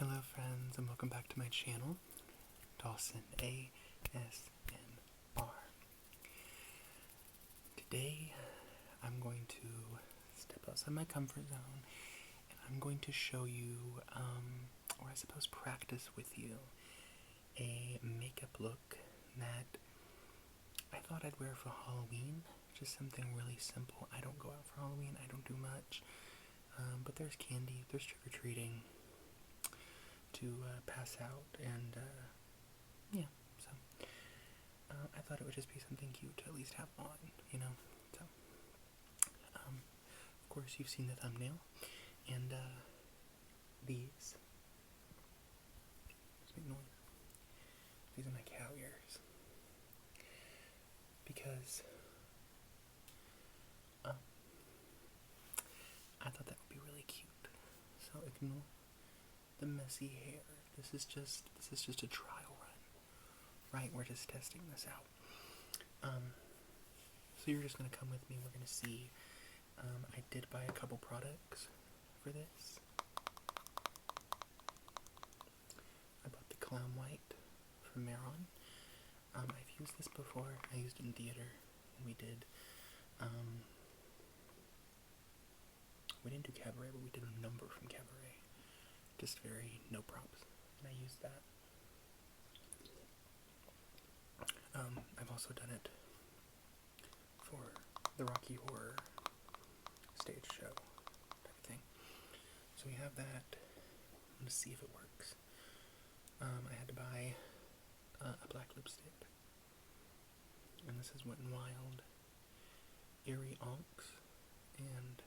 Hello friends, and welcome back to my channel, Dawson ASMR. Today, I'm going to step outside my comfort zone, and I'm going to show you, or I suppose practice with you, a makeup look that I thought I'd wear for Halloween. Just something really simple. I don't go out for Halloween, I don't do much, but there's candy, there's trick-or-treating to pass out, and yeah, so I thought it would just be something cute to at least have on, you know. So of course you've seen the thumbnail, and these make noise. These are my cow ears, because I thought that would be really cute. So ignore the messy hair. This is just a trial run, right? We're just testing this out. So you're just gonna come with me. We're gonna see. I did buy a couple products for this. I bought the Clown White from Maron. I've used this before. I used it in theater, and we did. We didn't do Cabaret, but we did a number from Cabaret. Just very no props, and I used that. I've also done it for the Rocky Horror stage show type of thing. So we have that. I'm gonna see if it works. I had to buy a black lipstick, and this is Wet n Wild 𝐬𝐭𝐚𝐲, and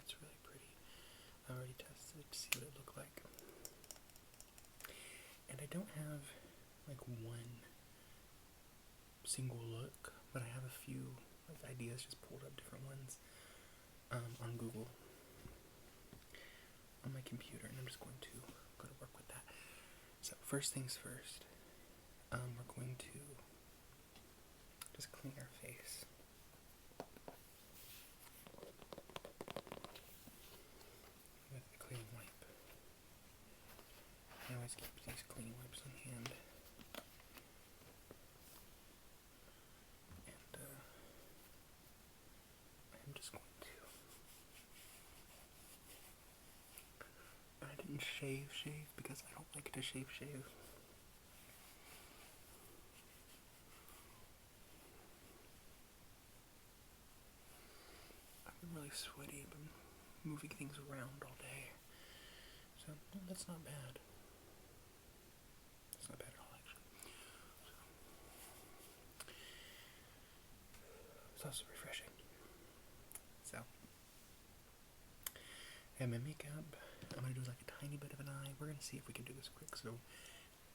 it's really pretty. I already tested it to see what it looked like. And I don't have like one single look, but I have a few like ideas, just pulled up different ones on Google on my computer, and I'm just going to go to work with that. So first things first, we're going to just clean our face. With the clean wipe. I always keep these clean wipes on hand. And I'm just going to. I didn't shave because I don't like to shave. I've been really sweaty. I've been moving things around all day. So that's not bad. It's not bad at all, actually. It's also refreshing. So, I have my makeup. I'm going to do like a tiny bit of an eye. We're going to see if we can do this quick, so,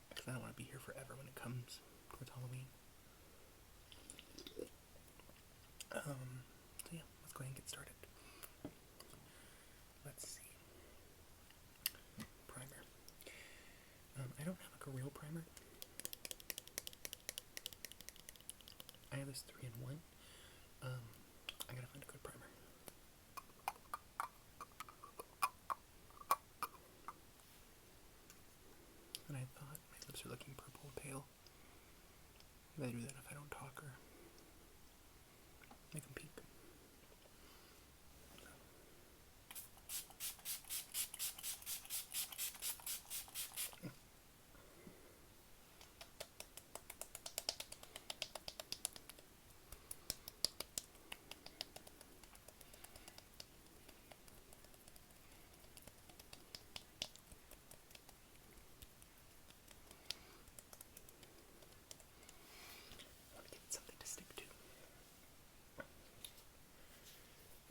because I don't want to be here forever when it comes towards Halloween. So yeah, let's go ahead and get started. Let's see. Primer. I don't have like a real primer. I have this 3-in-1. I gotta find a good primer. And I thought my lips are looking purple pale. I do that if I don't talk or make them pink.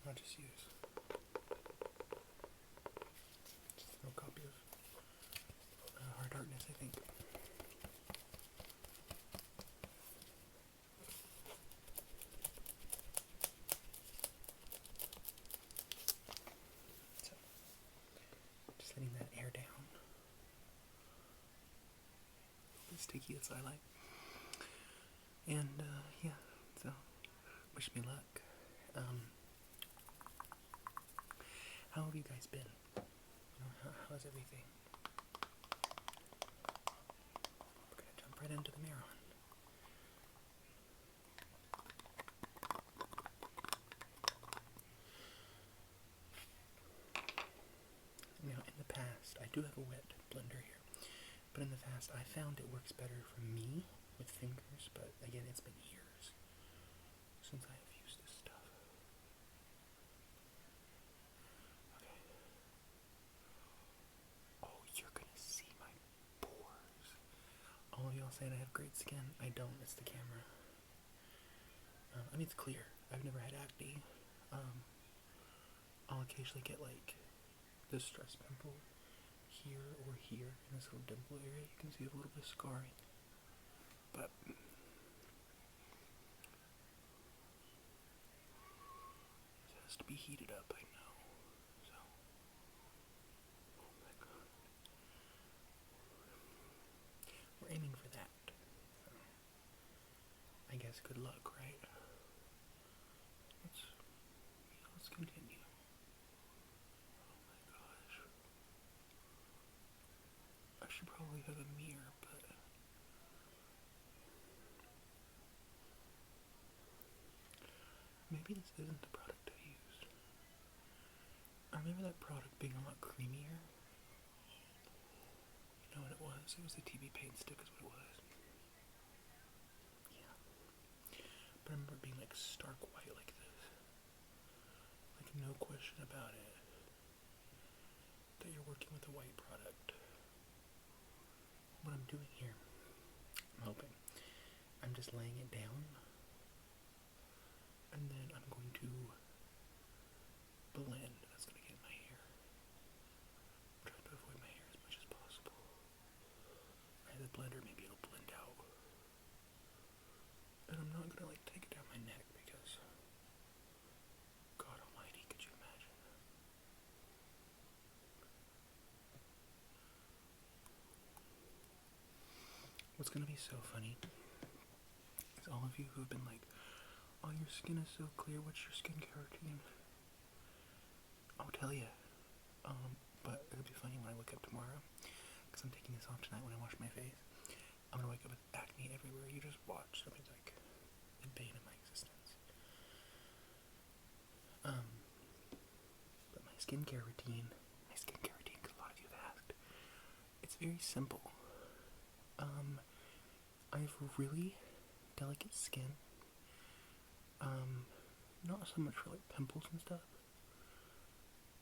I'll just use no copy of Hard Darkness, I think. So, just letting that air down. As sticky as I like. And yeah, so wish me luck. How have you guys been? How's everything? We're gonna jump right into the mirror. Now, in the past, I do have a wet blender here, but in the past, I found it works better for me with fingers, but again, it's been years since I have used this stuff. Okay. Oh, you're gonna see my pores. All of y'all saying I have great skin. I don't, it's the camera. I mean, it's clear. I've never had acne. I'll occasionally get like this stress pimple here or here in this little dimple area. You can see a little bit of scarring, but it has to be heated up, I know. So, oh my god, we're aiming for that. So, I guess good luck, right? Let's continue. Oh my gosh. I should probably have a mirror, but maybe this isn't the product I used. I remember that product being a lot creamier. You know what it was? It was the TV paint stick is what it was. Yeah. But I remember it being like stark white like this. Like no question about it that you're working with a white product. What I'm doing here, I'm hoping, I'm just laying it down, and then I'm going to blend. That's going to get in my hair. I'm trying to avoid my hair as much as possible. I have the blender, maybe it'll blend out. And I'm not going to like take it down my neck because, God almighty, could you imagine? What's going to be so funny is all of you who have been like, oh, your skin is so clear, what's your skincare routine? I'll tell you. But it'll be funny when I wake up tomorrow, because I'm taking this off tonight when I wash my face. I'm going to wake up with acne everywhere. You just watch. I mean, like, the bane of my existence. But my skincare routine, because a lot of you have asked, it's very simple. I have really delicate skin. Not so much for like pimples and stuff,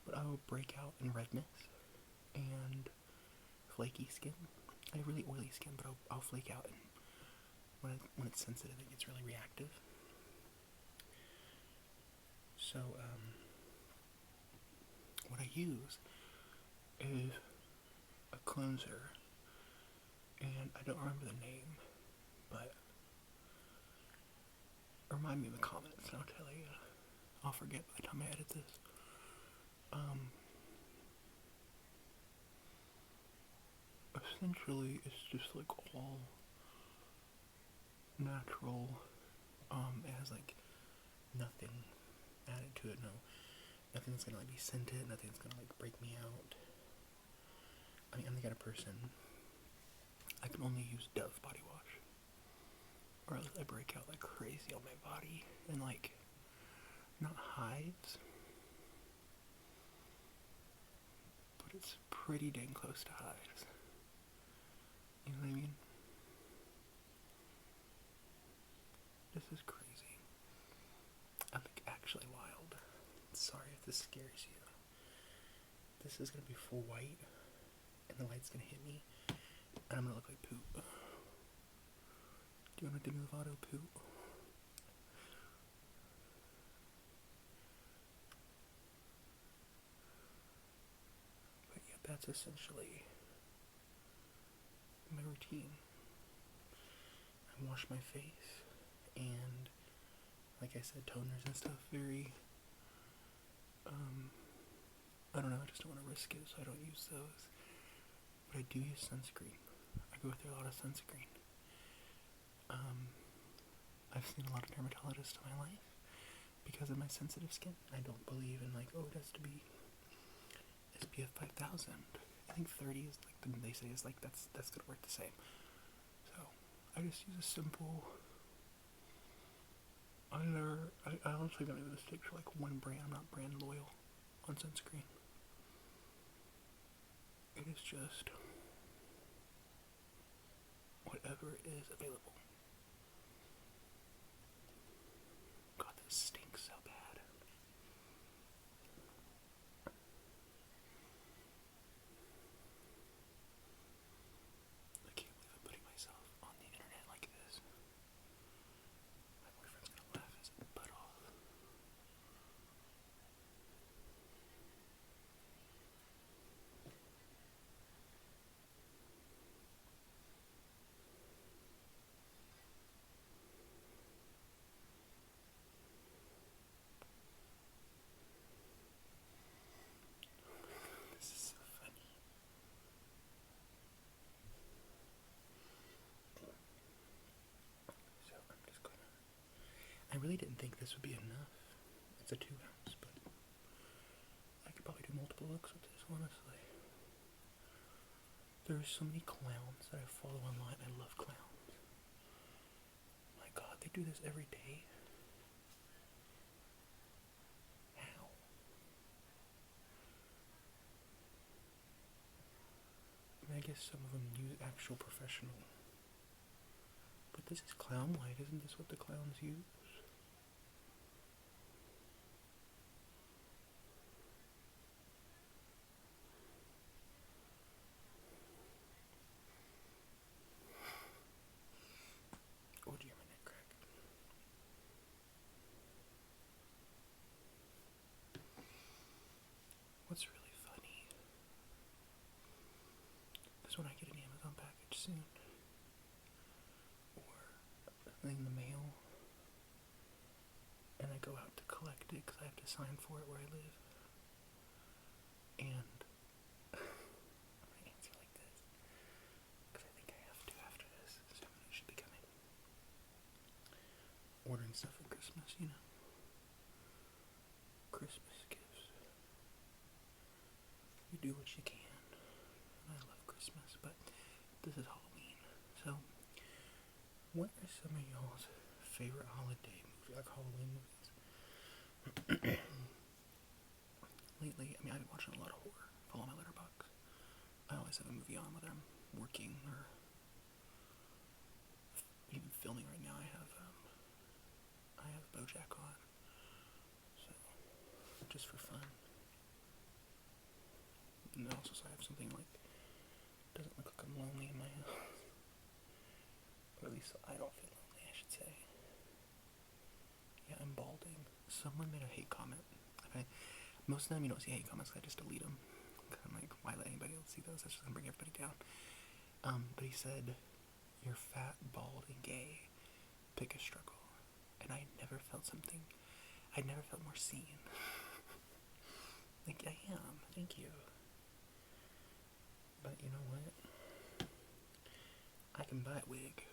but I will break out in redness and flaky skin. I have really oily skin, but I'll flake out, and when it's sensitive, it gets really reactive. So, what I use is a cleanser, and I don't remember the name, but remind me in the comments, and I'll tell you. I'll forget by the time I edit this. Essentially, it's just like all natural. It has like nothing added to it. Nothing's gonna like be scented. Nothing's gonna like break me out. I mean, I'm the kind of person, I can only use Dove body wash, or else I break out like crazy on my body, and like, not hives, but it's pretty dang close to hives. You know what I mean? This is crazy. I'm like actually wild. Sorry if this scares you. This is gonna be full white, and the light's gonna hit me, and I'm gonna look like poop. Do you want to Demi Lovato poop? But yeah, that's essentially my routine. I wash my face, and like I said, toners and stuff, very, I don't know, I just don't want to risk it, so I don't use those. But I do use sunscreen. I go through a lot of sunscreen. I've seen a lot of dermatologists in my life because of my sensitive skin. I don't believe in like, oh, it has to be you have 5,000. I think 30 is like they say is like that's gonna work the same. So I just use a simple. I honestly don't even stick to like one brand. I'm not brand loyal on sunscreen. It is just whatever is available. God, this stinks so bad. I can't believe I'm putting myself on the internet like this. My boyfriend's gonna laugh his butt off. This is so funny. So I'm just gonna. I really didn't think this would be enough. It's a 2 ounce, but I could probably do multiple looks with this, honestly. There's so many clowns that I follow online. I love clowns. My God, they do this every day. How? I mean, I guess some of them use actual professional. But this is clown white. Isn't this what the clowns use? Oh dear, my neck crack. What's really funny is when I get an Amazon package soon, or something in the mail, and I go out to collect it because I have to sign for it where I live, and I'm going to answer like this, because I think I have to after this, so it should be coming. Ordering stuff for Christmas, you know. Christmas gifts. You do what you can. I love Christmas, but this is Halloween. So, what are some of y'all's favorite holiday movies, like Halloween movies? Lately, I mean, I've been watching a lot of horror. Follow my letterbox. I always have a movie on whether I'm working or even filming right now. I have BoJack on, so just for fun. And also, so I have something like doesn't look like I'm lonely in my house, or at least I don't feel lonely, I should say. Yeah, I'm balding. Someone made a hate comment. Most of the time you don't see hate comments, I just delete them. Cause I'm like, why let anybody else see those? That's just gonna bring everybody down. But he said, "You're fat, bald, and gay. Pick a struggle." And I never felt more seen. Like, I am. Thank you. But you know what? I can buy a wig.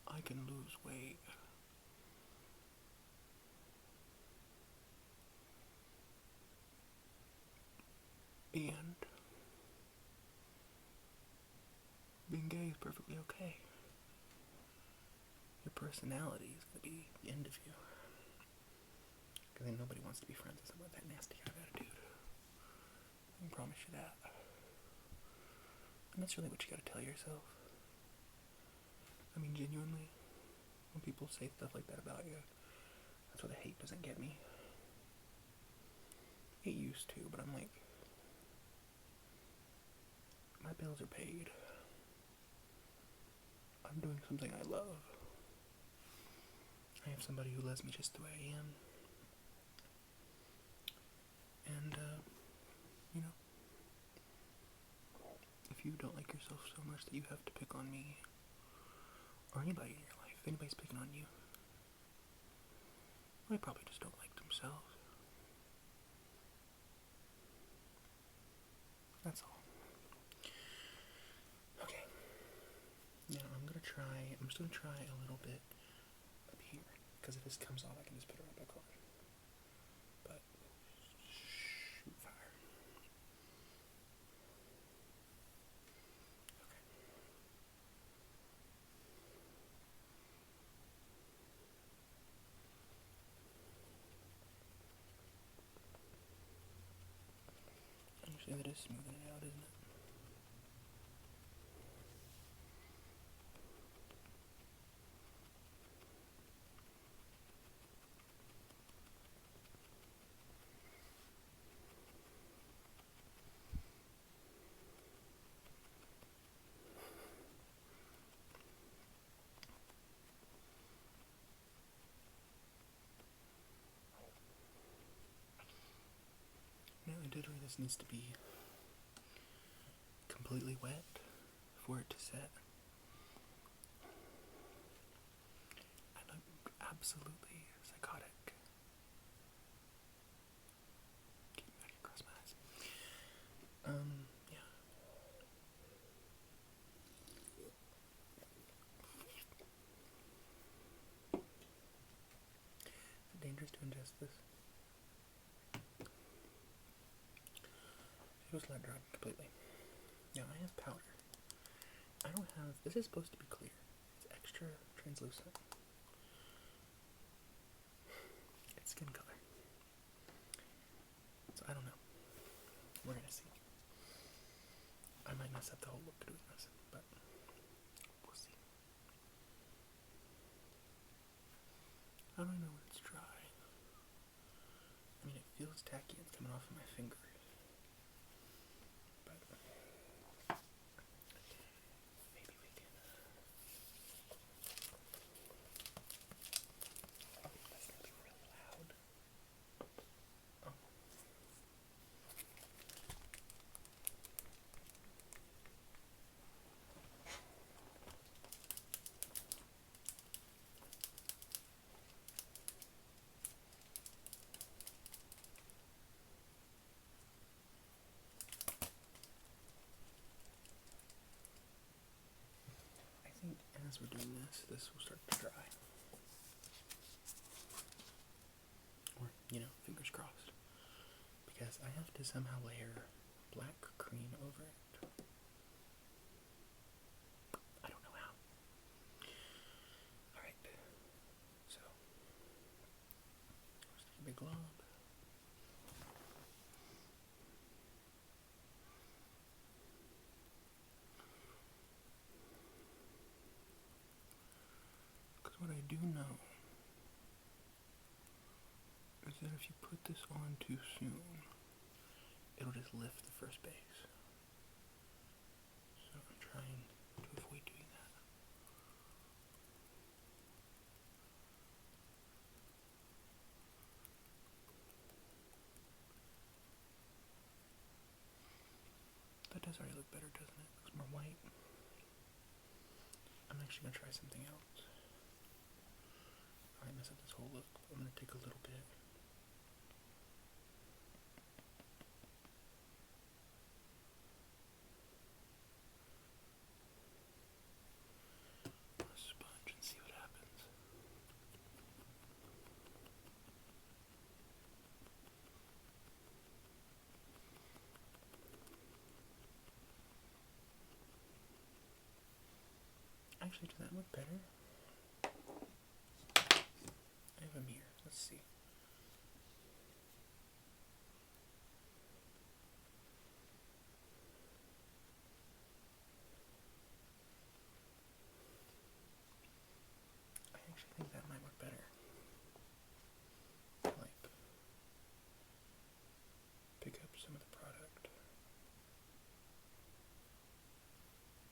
I can lose weight. And being gay is perfectly okay. Your personality is going to be the end of you. Because then nobody wants to be friends with someone with that nasty kind of attitude. I can promise you that. And that's really what you gotta tell yourself. I mean, genuinely, when people say stuff like that about you, that's why the hate doesn't get me. It used to, but I'm like, my bills are paid. I'm doing something I love. I have somebody who loves me just the way I am. And, you know, if you don't like yourself so much that you have to pick on me, or anybody in your life, if anybody's picking on you, they probably just don't like themselves. That's all. Okay. Now I'm just gonna try a little bit up here, because if this comes off I can just put it right back on. But Actually, that is smoothing it out, isn't it? Now, ideally, this needs to be completely wet for it to set. I look absolutely psychotic. Keep back across my eyes. Yeah. Is it dangerous to ingest this? It was let dry completely. Now I have powder. I don't have. This is supposed to be clear. It's extra translucent. It's skin color. So I don't know. We're gonna see. I might mess up the whole look doing this, but we'll see. How do I know when it's dry? I mean, it feels tacky. It's coming off of my fingers. But maybe we can. Oh, that's gonna be really loud. Oh. I think as we're doing this, this will start to dry. Or, fingers crossed. Because I have to somehow layer black cream over it. I don't know how. Alright. So, let's take a big glob. Because what I do know is that if you put this on too soon, it'll just lift the first base. So I'm trying to avoid doing that. That does already look better, doesn't it? Looks more white. I'm actually going to try something else. I might mess up this whole look, but I'm going to take a little bit. A sponge and see what happens. Actually, does that look better? I have a mirror. Let's see. I actually think that might work better. Like, pick up some of the product.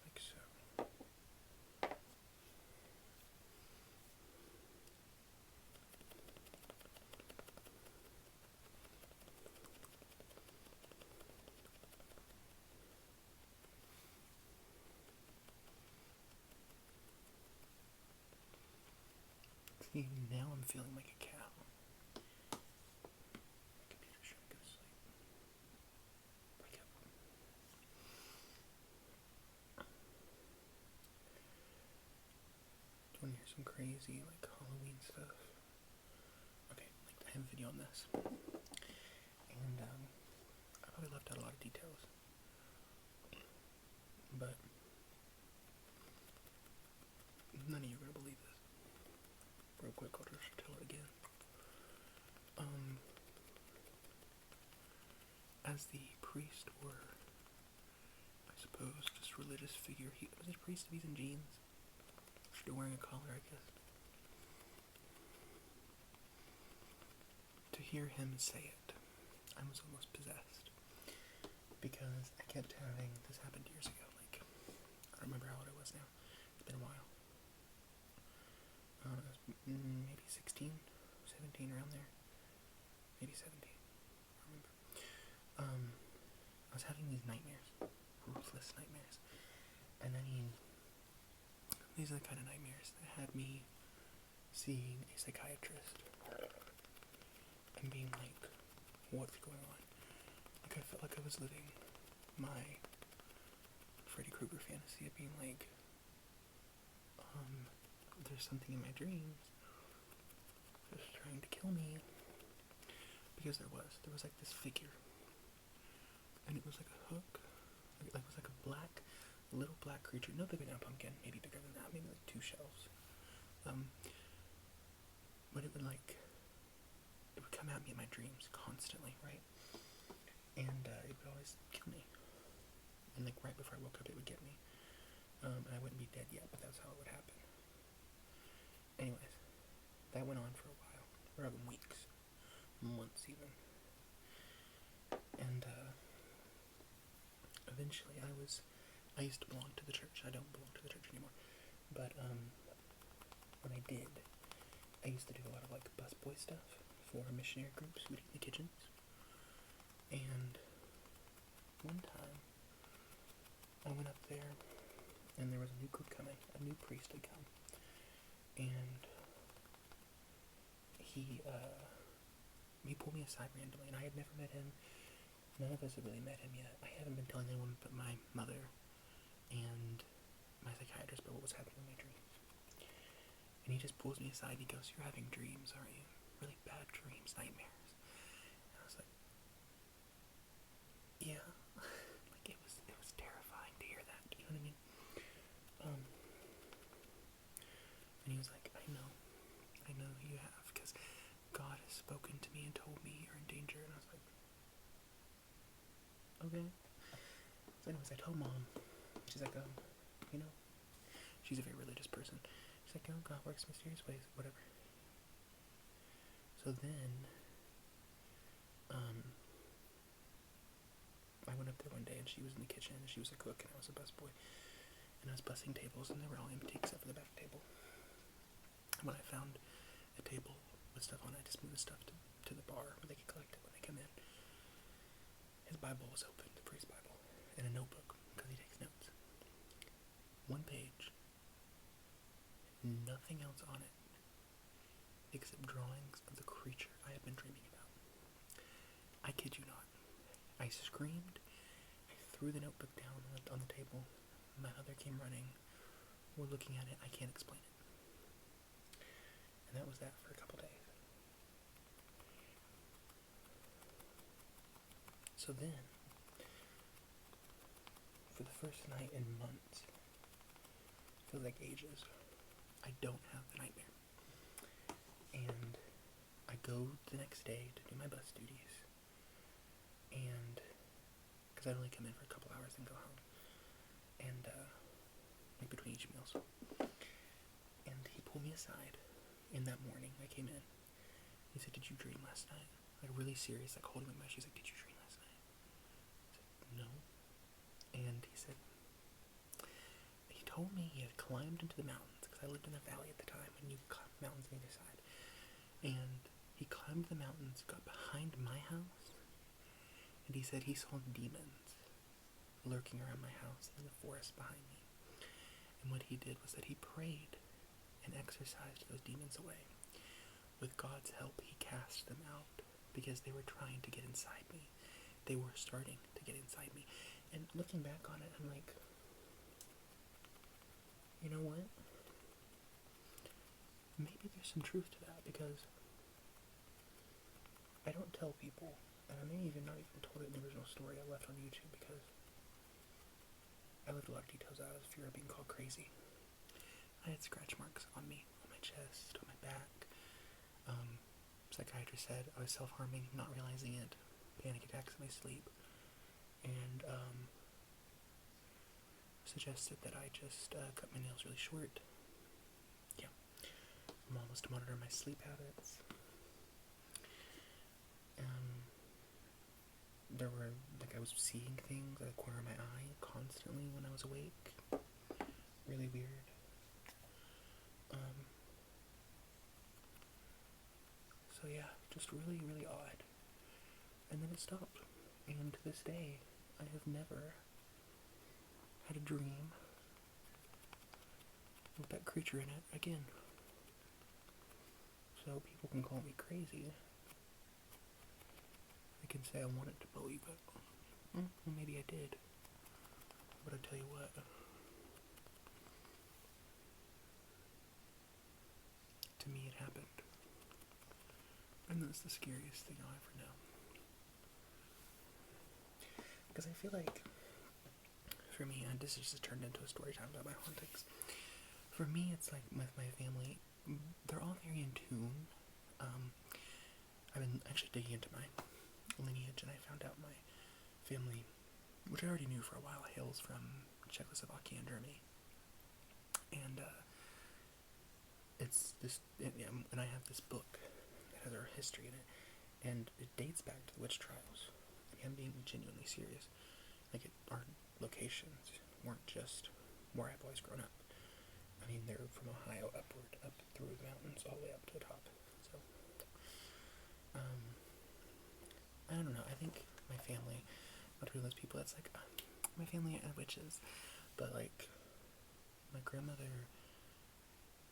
Like so. See, now I'm feeling like a cow. My computer's trying to go to sleep. Wake up. Do you want to hear some crazy, like, Halloween stuff? Okay, I have a video on this. And, I probably left out a lot of details. But none of you are going to believe this. Real quick, I'll just tell it again. As as the priest, or I suppose just religious figure, he was a priest if he's in jeans, still wearing a collar, I guess. To hear him say it, I was almost possessed, because I kept having, this happened years ago, like, I don't remember how old I was now, it's been a while, I was maybe 16, 17, around there, maybe 17, I remember. I was having these nightmares, ruthless nightmares, and I mean, these are the kind of nightmares that had me seeing a psychiatrist and being like, what's going on? Like, I felt like I was living my Freddy Krueger fantasy of being like, there's something in my dreams just trying to kill me. Because there was like this figure, and it was like a hook, like it was like a little black creature, no bigger than a pumpkin, maybe bigger than that, maybe like 2 shelves, but it would come at me in my dreams constantly, right, and it would always kill me, and like right before I woke up it would get me, and I wouldn't be dead yet, but that's how it would happen. Anyways, that went on for a while, or weeks, months even, and eventually I used to belong to the church. I don't belong to the church anymore, but when I did, I used to do a lot of like busboy stuff for missionary groups who would eat in the kitchens, and one time I went up there and there was a new group coming, a new priest had come, and he pulled me aside randomly, and I had never met him. None of us had really met him yet. I haven't been telling anyone but my mother and my psychiatrist about what was happening in my dreams. And he just pulls me aside and he goes, "You're having dreams, aren't you? Really bad dreams, nightmares." And I was like, yeah. Like it was terrifying to hear that, you know what I mean? And he was like, I know you have, because God has spoken to me and told me you're in danger. And I was like, okay. So anyways, I told Mom. She's like, you know, she's a very religious person. She's like, oh, God works mysterious ways, whatever. So then, I went up there one day and she was in the kitchen and she was a cook and I was a busboy. And I was bussing tables and they were all empty except for the back table. When I found a table with stuff on it, I just moved the stuff to the bar where they could collect it when they come in. His Bible was open, the priest's Bible, and a notebook, because he takes notes. One page, nothing else on it, except drawings of the creature I had been dreaming about. I kid you not. I screamed, I threw the notebook down on the table, my mother came running, we're looking at it, I can't explain it. And that was that for a couple days. So then, for the first night in months, feels like ages, I don't have the nightmare. And I go the next day to do my bus duties, and because I'd only come in for a couple hours and go home, and like between each meals, and he pulled me aside in that morning. I came in, he said, "Did you dream last night?" Like really serious, like holding my she's like, "Did you dream last night?" I said, "No." And he said, he told me he had climbed into the mountains, because I lived in a valley at the time and you climb mountains on either side, and he climbed the mountains, got behind my house, and he said he saw demons lurking around my house in the forest behind me. And what he did was that he prayed and exorcised those demons away. With God's help, he cast them out because they were trying to get inside me. They were starting to get inside me. And looking back on it, I'm like, you know what? Maybe there's some truth to that, because I don't tell people, and I may even not even told it in the original story I left on YouTube, because I left a lot of details out of fear of being called crazy. I had scratch marks on me, on my chest, on my back. Psychiatrist said I was self-harming, not realizing it, panic attacks in my sleep. and suggested that I just cut my nails really short. Yeah. Mom was to monitor my sleep habits. There were, like, I was seeing things out of the corner of my eye constantly when I was awake. Really weird. So yeah, just really, really odd. And then it stopped. And to this day, I have never had a dream with that creature in it again. So people can call me crazy. They can say I wanted to believe it. Well, maybe I did. But I tell you what. To me, it happened. And that's the scariest thing I'll ever know. Because I feel like, for me, and this has just turned into a story time about my hauntings. For me, it's like with my family, they're all very in tune. I've been actually digging into my lineage, and I found out my family, which I already knew for a while, hails from Czechoslovakia and Germany. And it's this, and I have this book that has our history in it, and it dates back to the witch trials. I mean, I'm being genuinely serious. Like, our locations weren't just where I've always grown up. I mean, they're from Ohio upward, up through the mountains, all the way up to the top. So, I don't know. I think my family, not one of those people that's like, my family are witches, but like, my grandmother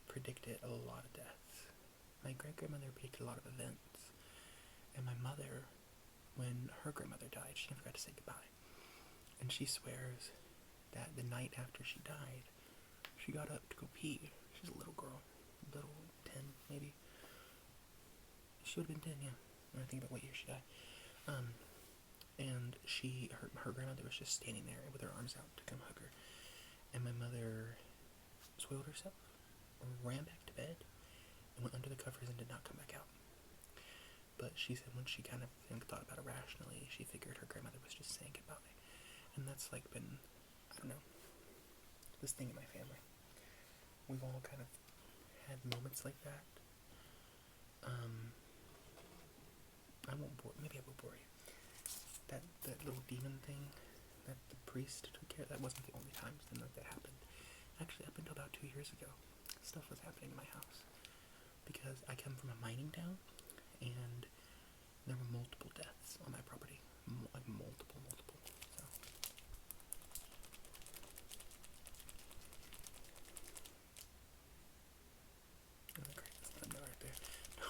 predicted a lot of deaths. My great-grandmother predicted a lot of events. And my mother, when her grandmother died, she never got to say goodbye. And she swears that the night after she died, she got up to go pee. She's a little girl. Little, 10, maybe. She would have been 10, yeah. When I think about what year she died. And her grandmother was just standing there with her arms out to come hug her. And my mother soiled herself, ran back to bed, and went under the covers and did not come back out. But she said when she kind of thought about it rationally, she figured her grandmother was just saying goodbye. And that's like been, I don't know, this thing in my family. We've all kind of had moments like that. Maybe I will bore you. That little demon thing that the priest took care of, that wasn't the only time that happened. Actually, up until about 2 years ago, stuff was happening in my house. Because I come from a mining town, and there were multiple deaths on my property. Like multiple. So. Oh, great. That's not a no right there. No.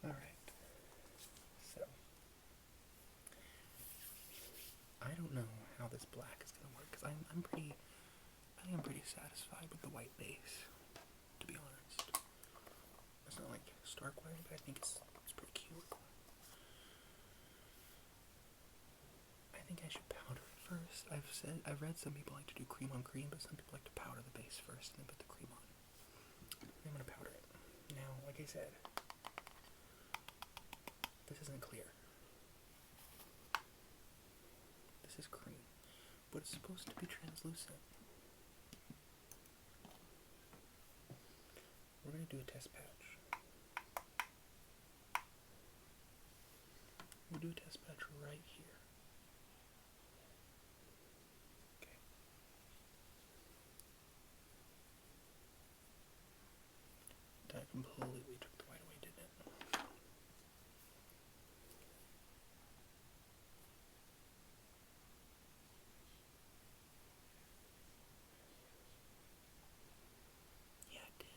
Alright. So. I don't know how this black is gonna work, because I think I'm pretty satisfied with the white base, to be honest. It's not like stark white, but I think it's pretty cute. I think I should powder it first. I've read some people like to do cream on cream, but some people like to powder the base first and then put the cream on. I'm gonna powder it. Now, like I said, this isn't clear. This is cream, but it's supposed to be translucent. We're gonna do a test patch. We'll do a test patch right here. Okay. That completely took the white away, didn't it? Yeah, it did.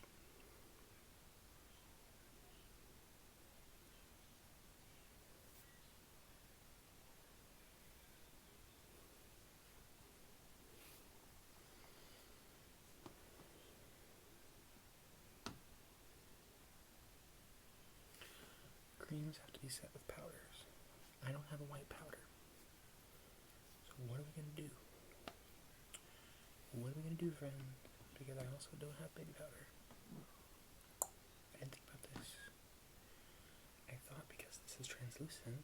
Creams have to be set with powders. I don't have a white powder. So what are we gonna do? What are we gonna do, friend? Because I also don't have baby powder. is translucent.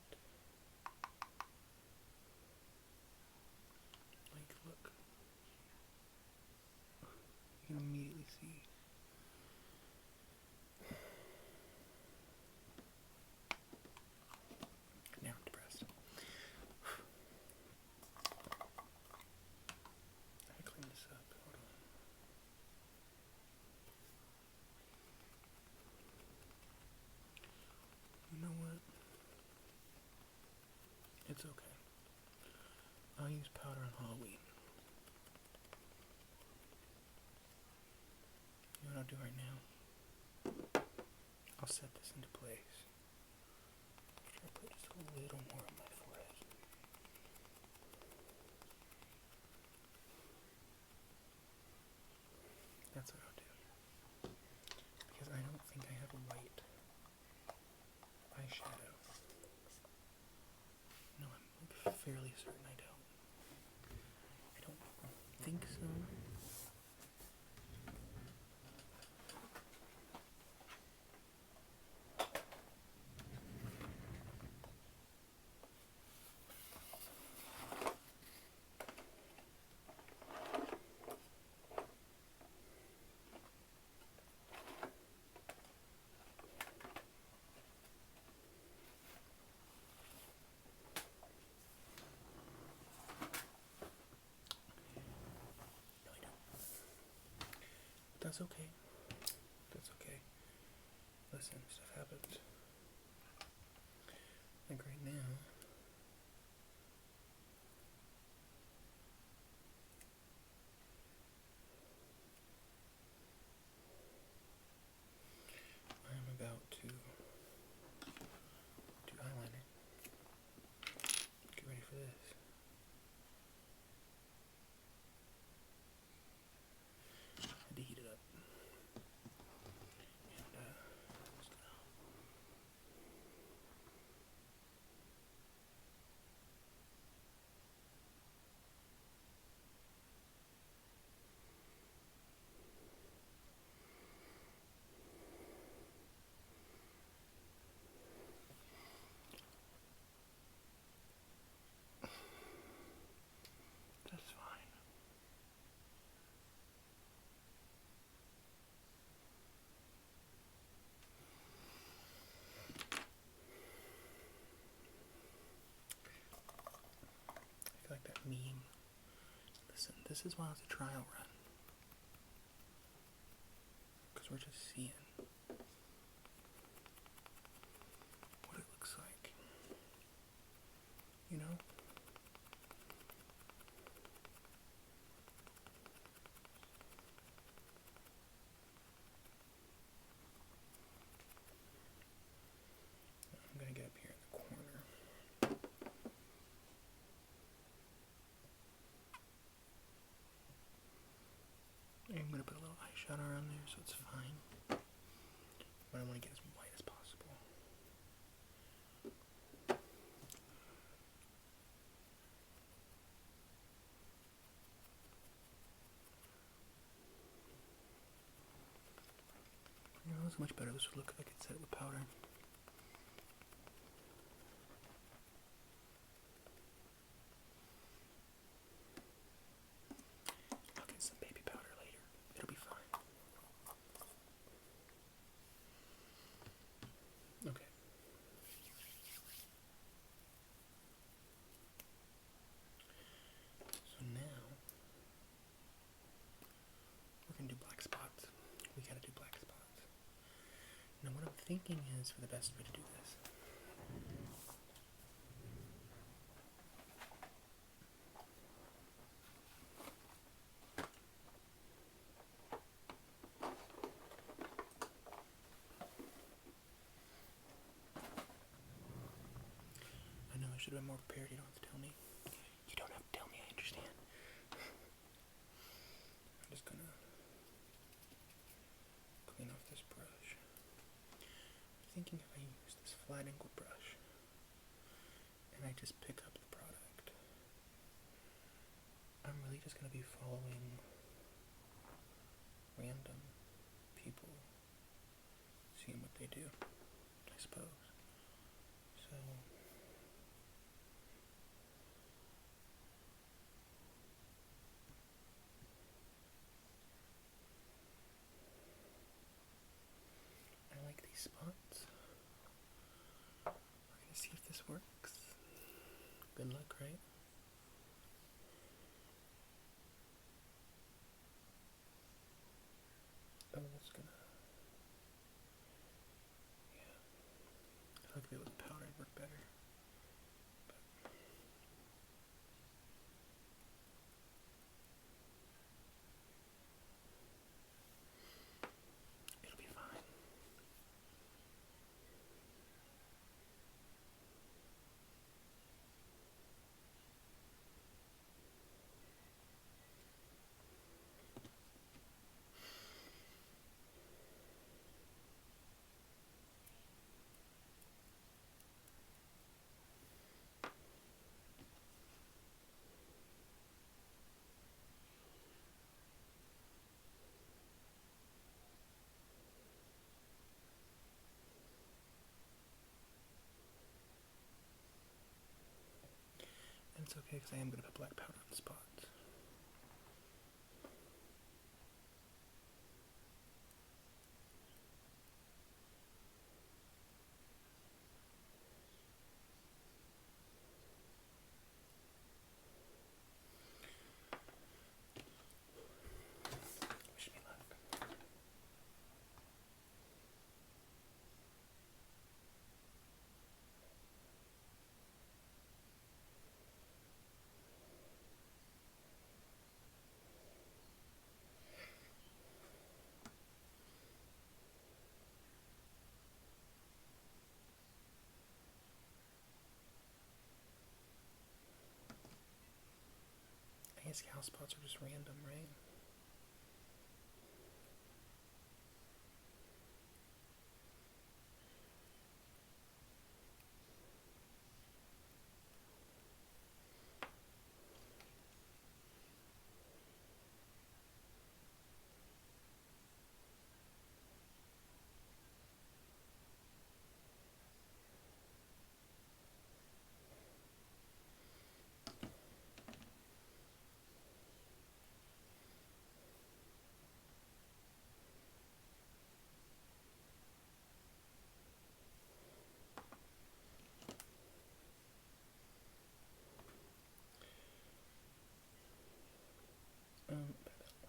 Like, look. You can immediately see. Now I'm depressed. I gotta clean this up. Hold on. You know what? It's okay. I'll use powder on Halloween. You know what I'll do right now? I'll set this into place. I'll put just a little more on my forehead. That's what I'll do. Because I don't think I have a white eyeshadow. No, I'm like fairly certain I don't. I don't think so. That's okay. That's okay. Listen, stuff happens. Like right now, I'm about to do eyeliner. Get ready for this. I had to heat it up. And, just gonna That's fine. I feel like that meme. Listen, this is why it's a trial run. Because we're just seeing what it looks like. You know? I'm gonna get up here in the corner. I'm gonna put a little eyeshadow around there so it's fine. But I want to get as white as possible. You know, it's much better this would look if I could set it with powder. I'll get some baby powder later. It'll be fine. Okay. So now, we're going to do black spots. We gotta do black spots. Now what I'm thinking is for the best way to do this. I know I should have been more prepared. You don't have to tell me. You don't have to tell me, I understand. I'm just gonna clean off this brush. I'm thinking if I use this flat angled brush and I just pick up the product, I'm really just gonna be following random people, seeing what they do, I suppose. So these spots. We're gonna see if this works. Good luck, right? Oh, that's gonna... yeah. I feel like if it was powder, it'd work better. It'll be fine. And it's okay because I am going to put black powder on the spots. Wish me luck. I guess cow spots are just random, right?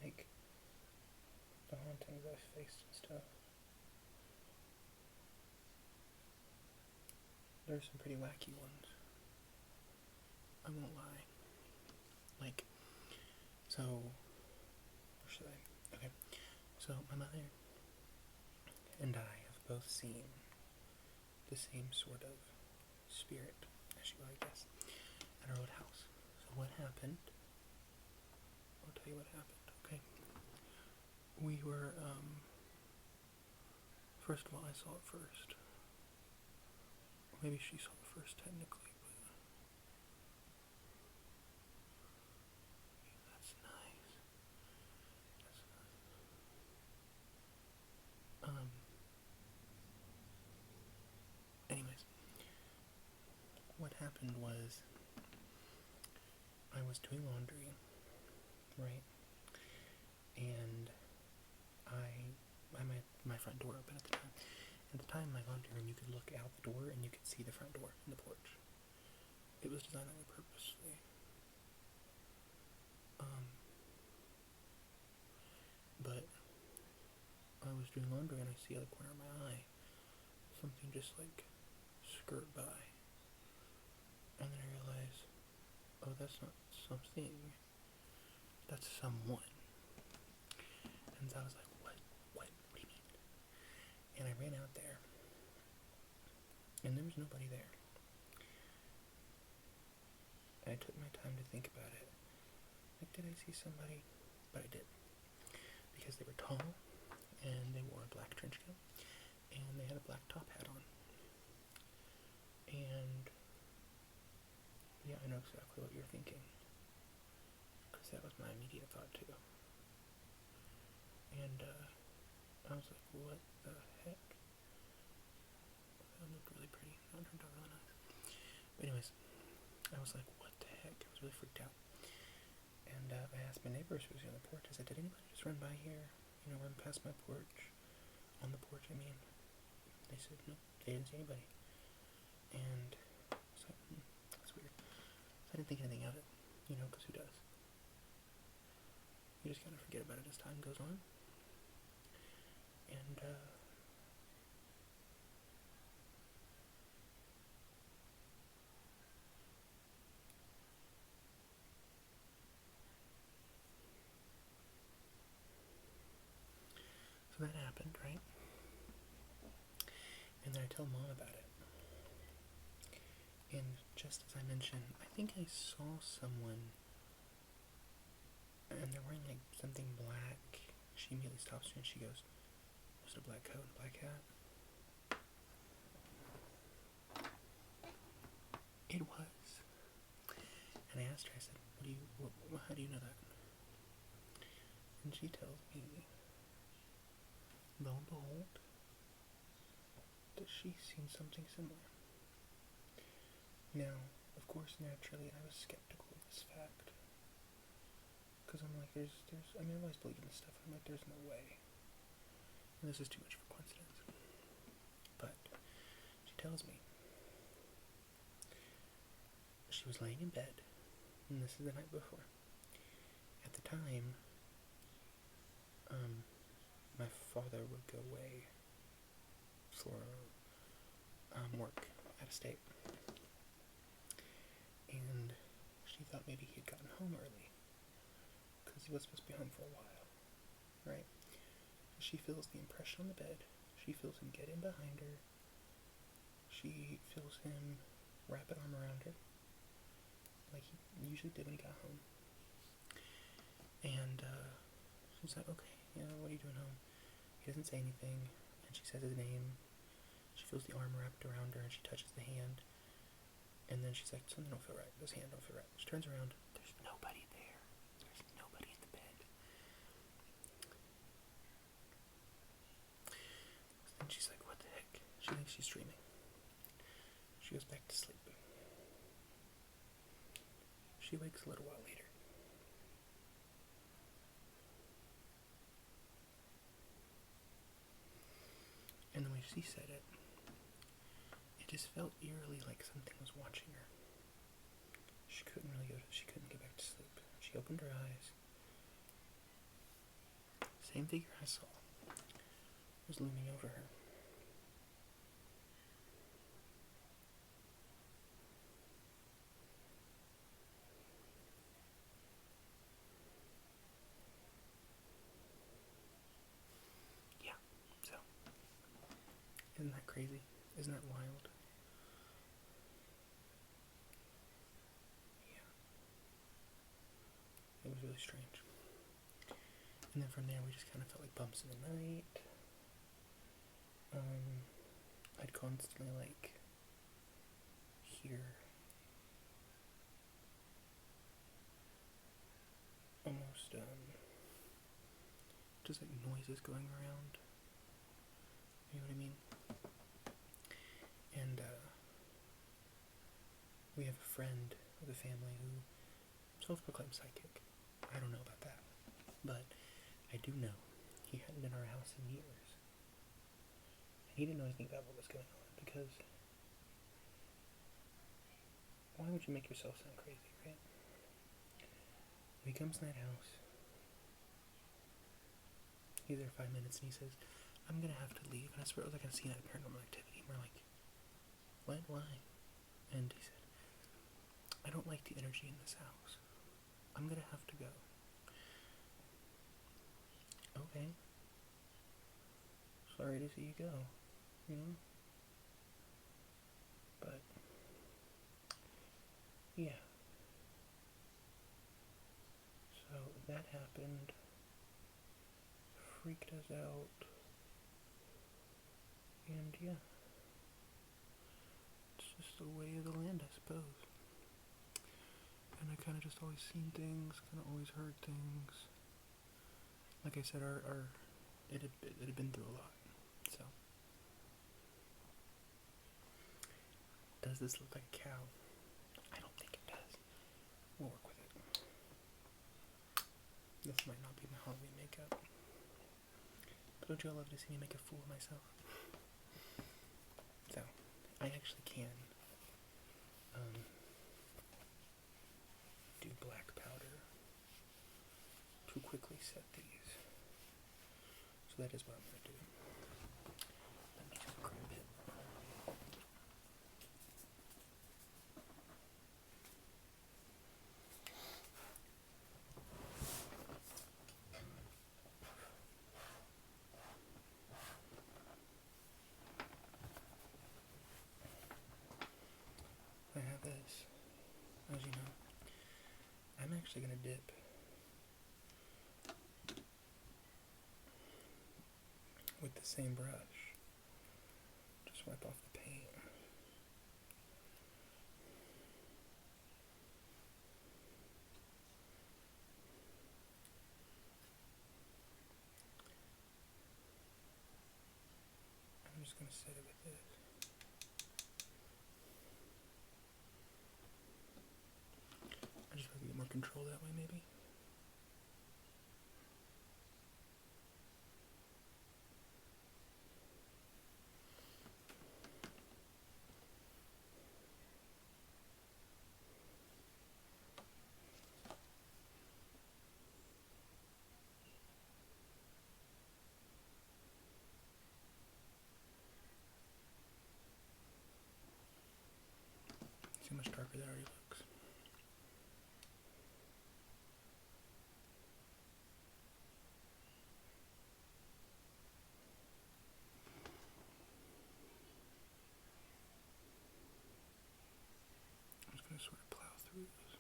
Like the hauntings I've faced and stuff. There's some pretty wacky ones. I won't lie. Like, so, where should I? Okay, so my mother and I have both seen the same sort of spirit, as you will, I guess, at our old house. So what happened? I'll tell you what happened, okay? We were, first of all, I saw it first. Maybe she saw it first, technically, but... yeah, that's nice. That's nice. Anyways, what happened was, I was doing laundry, right? And I had my front door open at the time. At the time, my laundry room, you could look out the door and you could see the front door and the porch. It was designed that way purposely. But I was doing laundry and I see out the corner of my eye something just like skirt by. And then I realized, oh, that's not something, that's someone. And so I was like, what do you mean? And I ran out there, and there was nobody there. And I took my time to think about it. Like, did I see somebody? But I did. Because they were tall, and they wore a black trench coat, and they had a black top hat on. And, yeah, I know exactly what you're thinking. Because that was my immediate thought, too. And, I was like, what the heck? That looked really pretty. That turned out really nice. But anyways, I was like, what the heck? I was really freaked out. And, I asked my neighbors who was on the porch, I said, did anybody just run by here? You know, run past my porch? On the porch, I mean. They said, no, they didn't see anybody. And I was like, that's weird. So I didn't think anything of it, you know, because who does? You just kind of forget about it as time goes on. And, so that happened, right? And then I tell Mom about it. And just as I mentioned, I think I saw someone, and they're wearing like something black. She immediately stops me and she goes, was it a black coat and a black hat? It was. And I asked her, I said, how do you know that? And she tells me, lo and behold, that she's seen something similar. Now, of course, naturally, I was skeptical of this fact. Because I'm like, I mean, I've always believed in this stuff. I'm like, there's no way. And this is too much of a coincidence. But she tells me she was laying in bed, and this is the night before. At the time, my father would go away for work out of state. And she thought maybe he had gotten home early, because he was supposed to be home for a while, right? She feels the impression on the bed. She feels him get in behind her. She feels him wrap an arm around her, like he usually did when he got home. And she's like, okay, what are you doing home? He doesn't say anything, and she says his name. She feels the arm wrapped around her, and she touches the hand. And then she's like, something don't feel right. This hand don't feel right. She turns around. There's nobody there. There's nobody in the bed. And she's like, what the heck? She thinks she's dreaming. She goes back to sleep. She wakes a little while later. And the way she said it, it just felt eerily like something was watching her. She couldn't get back to sleep. She opened her eyes. Same figure I saw was looming over her. Yeah, so, isn't that crazy? Isn't that wild? Yeah. It was really strange. And then from there, we just kind of felt like bumps in the night. I'd constantly, like, hear almost, just like noises going around. You know what I mean? And, we have a friend of the family who self-proclaimed psychic. I don't know about that, but I do know he hadn't been in our house in years. And he didn't know anything about what was going on, because why would you make yourself sound crazy, right? When he comes in that house, he's there 5 minutes and he says, I'm gonna have to leave. And I swear it was like a scene out of Paranormal Activity. And we're like, what? Why? And he said, I don't like the energy in this house. I'm gonna have to go. Okay. Sorry to see you go, you know? But, yeah. So, that happened. Freaked us out. And, yeah. It's just the way of the land, I suppose. And I kind of just always seen things, kind of always heard things. Like I said, it had been through a lot, so. Does this look like a cow? I don't think it does. We'll work with it. This might not be my Halloween makeup. But don't you all love to see me make a fool of myself? I actually can do black powder to quickly set these. So that is what I'm going to do. Let me just grab it. I have this. As you know, I'm actually going to dip with the same brush. Just wipe off the paint. I'm just going to set it with this. I just want to get more control that way, maybe. See how much darker that already looks. I'm just going to sort of plow through this.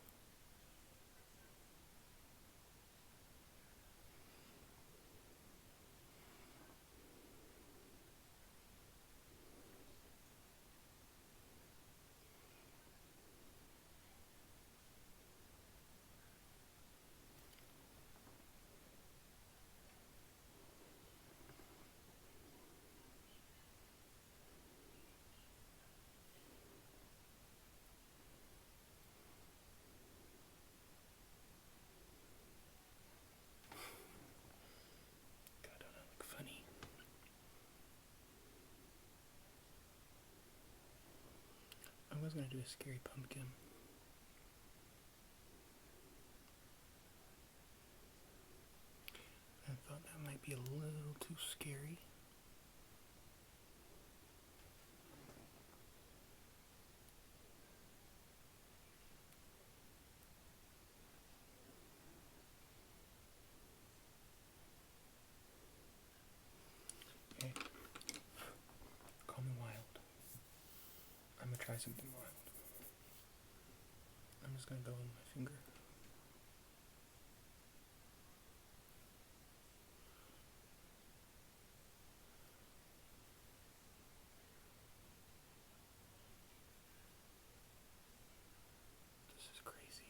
God, don't I look funny? I was going to do a scary pumpkin. I thought that might be a little too scary. Okay. Call me wild. I'm going to try something wild. I'm just going to go with my finger. This is crazy.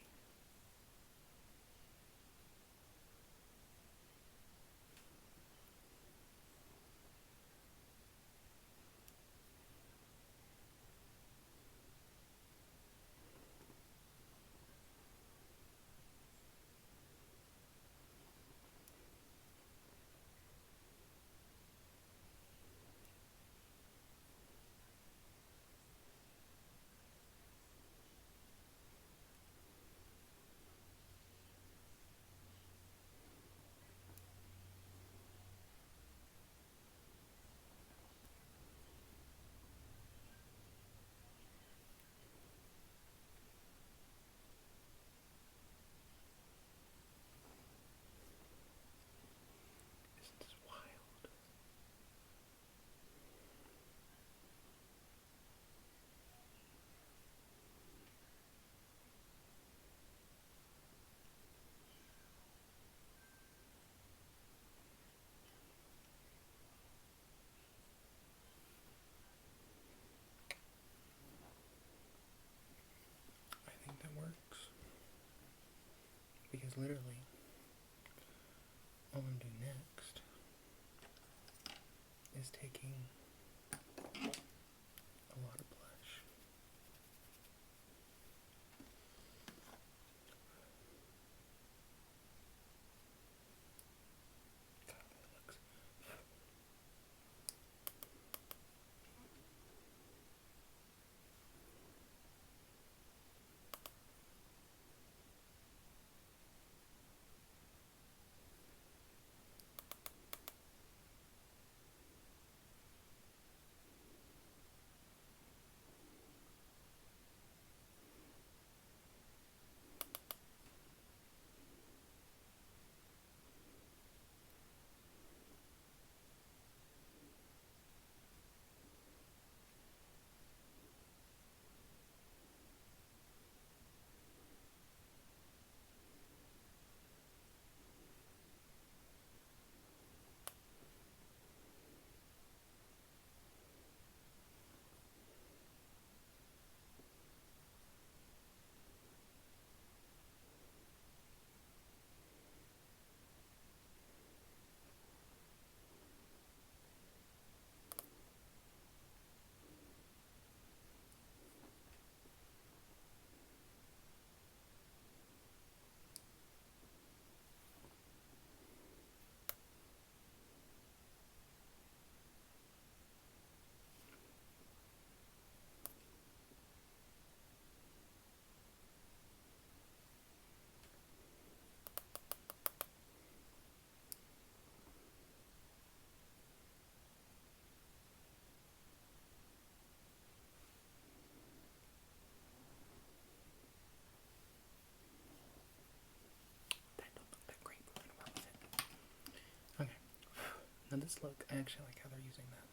Now this look, I actually like how they're using that.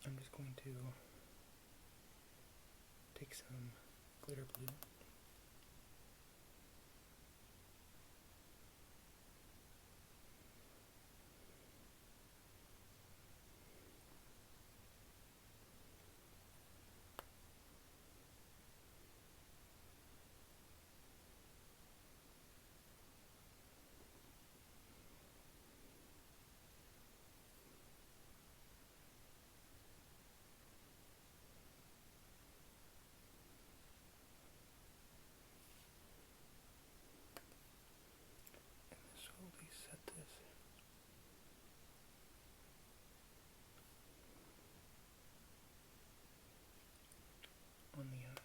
I'm just going to take some glitter blue. Slowly set this on the eye.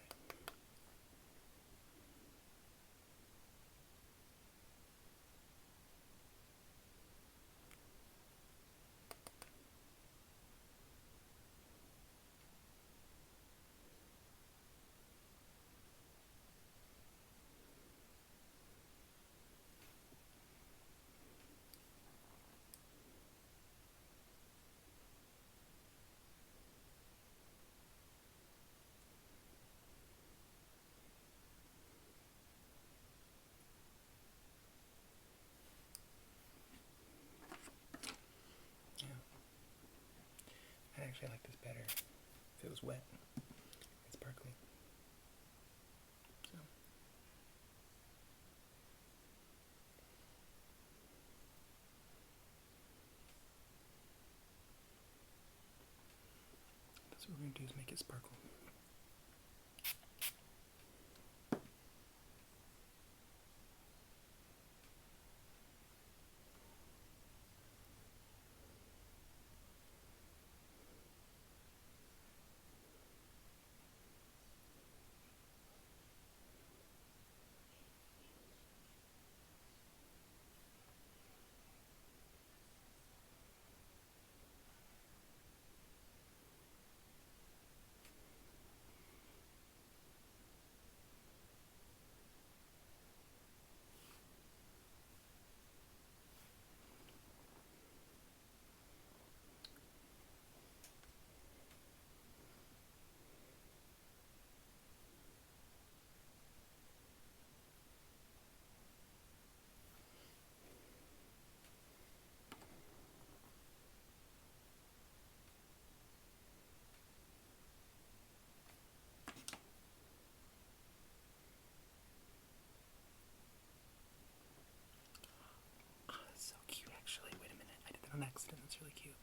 I actually like this better if it was wet and sparkly. So that's what we're going to do, is make it sparkle. That's so cute, actually. Wait a minute, I did that on accident. That's really cute.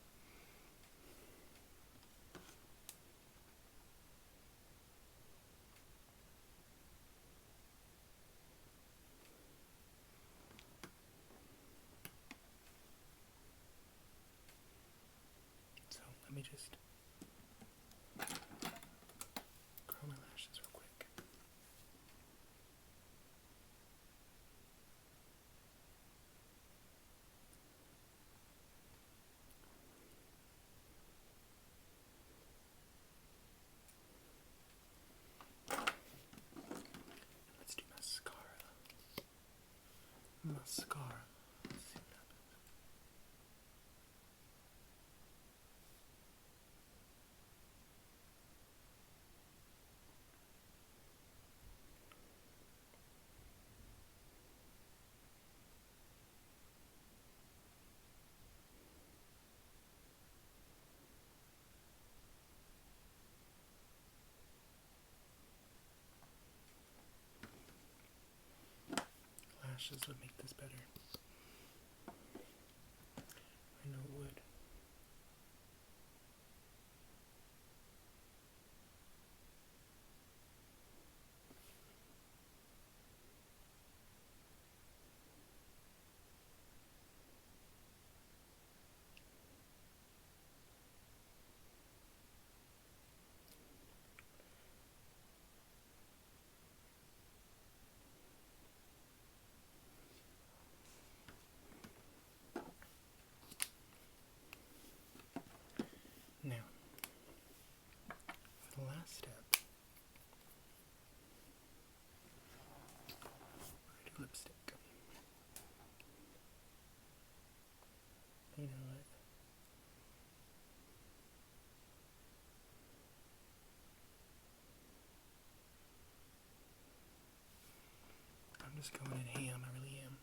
So let me just curl my lashes real quick. Let's do mascara. Mascara. Let's see what happens. Lashes would make this better. I know it would. Now, for the last step, we're going to do lipstick. You know what? just going in ham, I really am.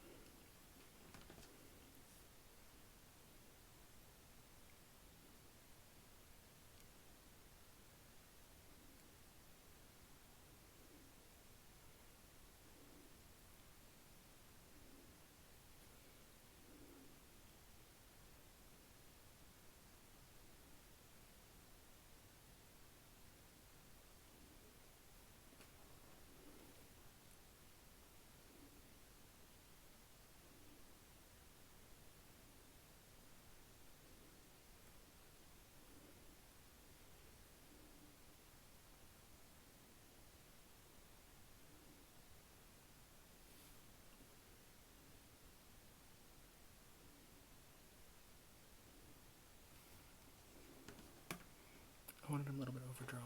I wanted them a little bit overdrawn.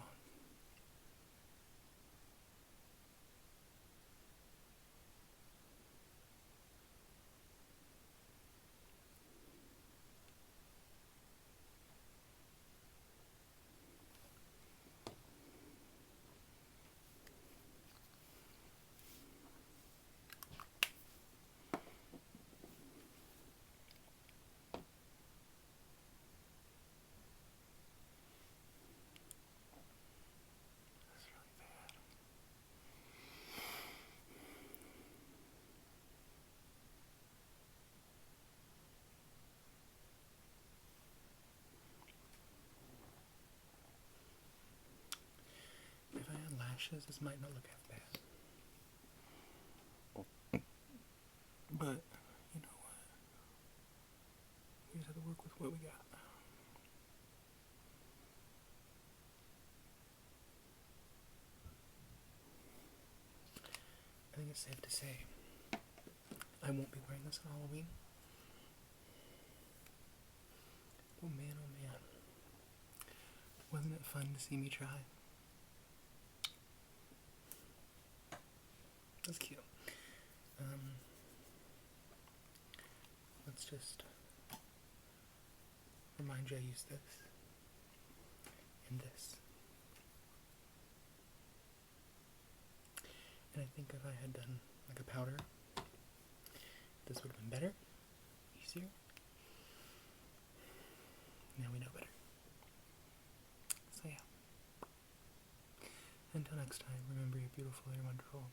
If I had lashes, this might not look half bad. But, you know what? We just have to work with what we got. I think it's safe to say I won't be wearing this on Halloween. Oh man, oh man. Wasn't it fun to see me try? That's cute. Let's just remind you I used this and this. And I think if I had done like a powder, this would have been better, easier. Now we know better. So yeah. Until next time, remember you're beautiful, you're wonderful,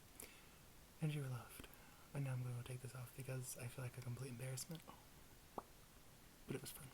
and you're loved. And now I'm going to take this off because I feel like a complete embarrassment. But it was fun.